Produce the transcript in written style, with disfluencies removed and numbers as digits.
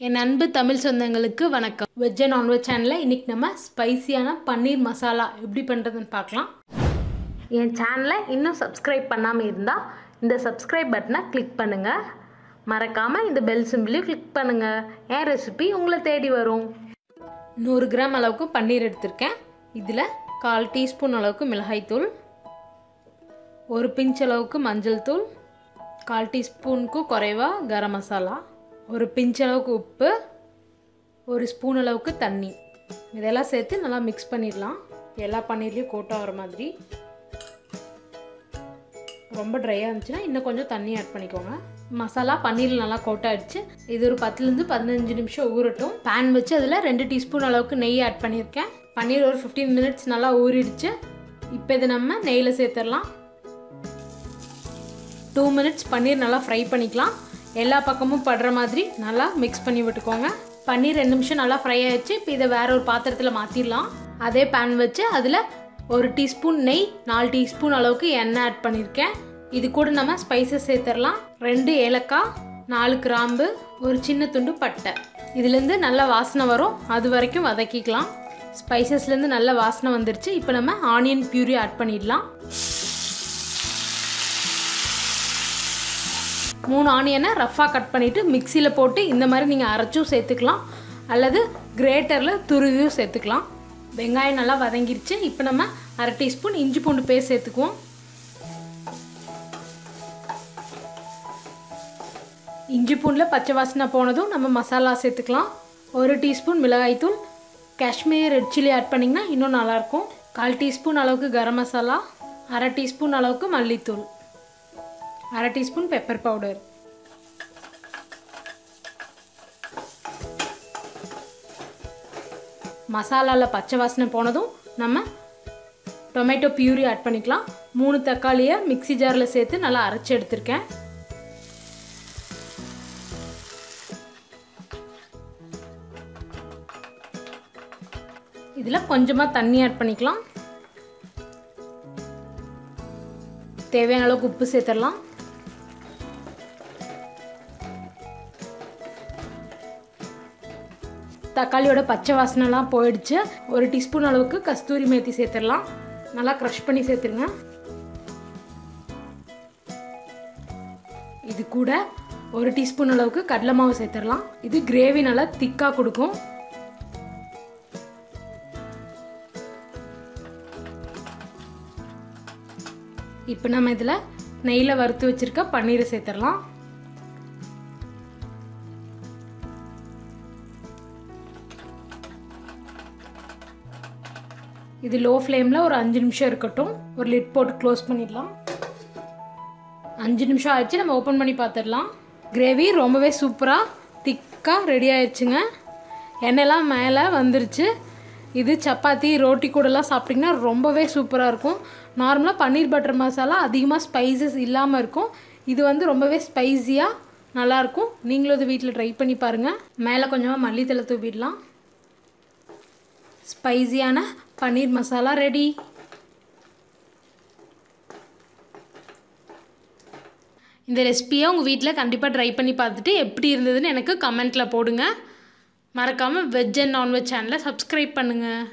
என் அன்பு தமிழ் சொந்தங்களுக்கு வணக்கம். வெஜ் அண்ட் நான்வெஜ் சேனலில் இன்றைக்கி நம்ம ஸ்பைசியான பன்னீர் மசாலா எப்படி பண்ணுறதுன்னு பார்க்கலாம். என் சேனலை இன்னும் சப்ஸ்கிரைப் பண்ணாமல் இருந்தால் இந்த சப்ஸ்கிரைப் பட்டனை கிளிக் பண்ணுங்கள். மறக்காமல் இந்த பெல் சிம்பிளையும் கிளிக் பண்ணுங்கள். என் ரெசிபி உங்களை தேடி வரும். 100 கிராம் அளவுக்கு பன்னீர் எடுத்திருக்கேன். இதில் 1/4 டீஸ்பூன் அளவுக்கு மிளகாய்த்தூள், 1 பிஞ்ச் அளவுக்கு மஞ்சள் தூள், 1/4 டீஸ்பூனுக்கு குறைவாக கரம் மசாலா, 1 பிஞ்ச் அளவுக்கு உப்பு, 1 ஸ்பூன் அளவுக்கு தண்ணி, இதெல்லாம் சேர்த்து நல்லா மிக்ஸ் பண்ணிடலாம். எல்லா பன்னீர்லேயும் கோட் ஆகிற மாதிரி. ரொம்ப ட்ரையாக இருந்துச்சுன்னா இன்னும் கொஞ்சம் தண்ணி ஆட் பண்ணிக்கோங்க. மசாலா பன்னீரில் நல்லா கோட் ஆகிடுச்சு. இது ஒரு 10லேருந்து 15 நிமிஷம் ஊறட்டும். பேன் வச்சு அதில் 2 டீஸ்பூன் அளவுக்கு நெய் ஆட் பண்ணியிருக்கேன். பன்னீர் ஒரு 15 மினிட்ஸ் நல்லா ஊறிடுச்சு. இப்போ இதை நம்ம நெய்யில் சேர்த்துடலாம். 2 மினிட்ஸ் பன்னீர் நல்லா ஃப்ரை பண்ணிக்கலாம். எல்லா பக்கமும் படுற மாதிரி நல்லா மிக்ஸ் பண்ணி விட்டுக்கோங்க. பன்னீர் 2 நிமிஷம் நல்லா ஃப்ரை ஆகிடுச்சு. இப்போ இதை வேற ஒரு பாத்திரத்தில் மாற்றிடலாம். அதே பேன் வச்சு அதில் 1 டீஸ்பூன் நெய், 4 டீஸ்பூன் அளவுக்கு எண்ணெய் ஆட் பண்ணியிருக்கேன். இது கூட நம்ம ஸ்பைசஸ் சேர்த்துடலாம். 2 ஏலக்காய், 4 கிராம்பு, ஒரு சின்ன துண்டு பட்டை. இதுலேருந்து நல்ல வாசனை வரும், அது வரைக்கும் வதக்கிக்கலாம். ஸ்பைசஸ்லேருந்து நல்ல வாசனை வந்துருச்சு. இப்போ நம்ம ஆனியன் பியூரி ஆட் பண்ணிடலாம். 3 ஆனியனை ரஃப்பாக கட் பண்ணிவிட்டு மிக்சியில் போட்டு இந்த மாதிரி நீங்கள் அரைச்சும் சேர்த்துக்கலாம், அல்லது கிரேட்டரில் துருவியும் சேர்த்துக்கலாம். வெங்காயம் நல்லா வதங்கிருச்சு. இப்போ நம்ம 1/2 டீஸ்பூன் இஞ்சி பூண்டு பேஸ்ட் சேர்த்துக்குவோம். இஞ்சி பூண்டில் பச்சை வாசனை போனதும் நம்ம மசாலா சேர்த்துக்கலாம். 1 டீஸ்பூன் மிளகாய்த்தூள், காஷ்மீர் ரெட் சில்லி ஆட் பண்ணிங்கன்னா இன்னும் நல்லாயிருக்கும். 1/4 டீஸ்பூன் அளவுக்கு கரம் மசாலா, 1/2 டீஸ்பூன் அளவுக்கு மல்லித்தூள், 1/2 டீஸ்பூன் பெப்பர் பவுடர். மசாலாவில் பச்சை வாசனை போனதும் நம்ம டொமேட்டோ பியூரி ஆட் பண்ணிக்கலாம். 3 தக்காளியை மிக்ஸி ஜாரில் சேர்த்து நல்லா அரைச்சி எடுத்திருக்கேன். இதில் கொஞ்சமாக தண்ணி ஆட் பண்ணிக்கலாம். தேவையான அளவுக்கு உப்பு சேர்த்துடலாம். தக்காளியோட பச்சை வாசனைலாம் போயிடுச்சு. 1 டீஸ்பூன் அளவுக்கு கஸ்தூரி மேத்தி சேர்த்துடலாம். நல்லா க்ரஷ் பண்ணி சேர்த்துருங்க. இது கூட 1 டீஸ்பூன் அளவுக்கு கடலை மாவு சேர்த்துடலாம். இது கிரேவி நல்லா திக்காக கொடுக்கும். இப்போ நம்ம இதில் நெய்யில் வறுத்து வச்சுருக்க பன்னீரை சேர்த்துடலாம். இது லோ ஃப்ளேமில் ஒரு 5 நிமிஷம் இருக்கட்டும். ஒரு லிட் போட்டு க்ளோஸ் பண்ணிடலாம். 5 நிமிஷம் ஆயிடுச்சு. நம்ம ஓப்பன் பண்ணி பார்த்துடலாம். கிரேவி ரொம்பவே சூப்பராக திக்காக ரெடி ஆயிடுச்சுங்க. எண்ணெய்லாம் மேலே வந்துருச்சு. இது சப்பாத்தி ரோட்டி கூடலாம் சாப்பிட்டிங்கன்னா ரொம்பவே சூப்பராக இருக்கும். நார்மலாக பன்னீர் பட்டர் மசாலா அதிகமாக ஸ்பைசஸ் இல்லாமல் இருக்கும். இது வந்து ரொம்பவே ஸ்பைஸியாக நல்லாயிருக்கும். நீங்களும் இது வீட்டில் ட்ரை பண்ணி பாருங்கள். மேலே கொஞ்சமாக மல்லித்தலை தூவிடலாம். ஸ்பைஸியான பன்னீர் மசாலா ரெடி. இந்த ரெசிபியை உங்கள் வீட்டில் கண்டிப்பாக ட்ரை பண்ணி பார்த்துட்டு எப்படி இருந்ததுன்னு எனக்கு கமெண்ட்டில் போடுங்க. மறக்காமல் வெஜ் அண்ட் நான்வெஜ் சேனலை சப்ஸ்கிரைப் பண்ணுங்கள்.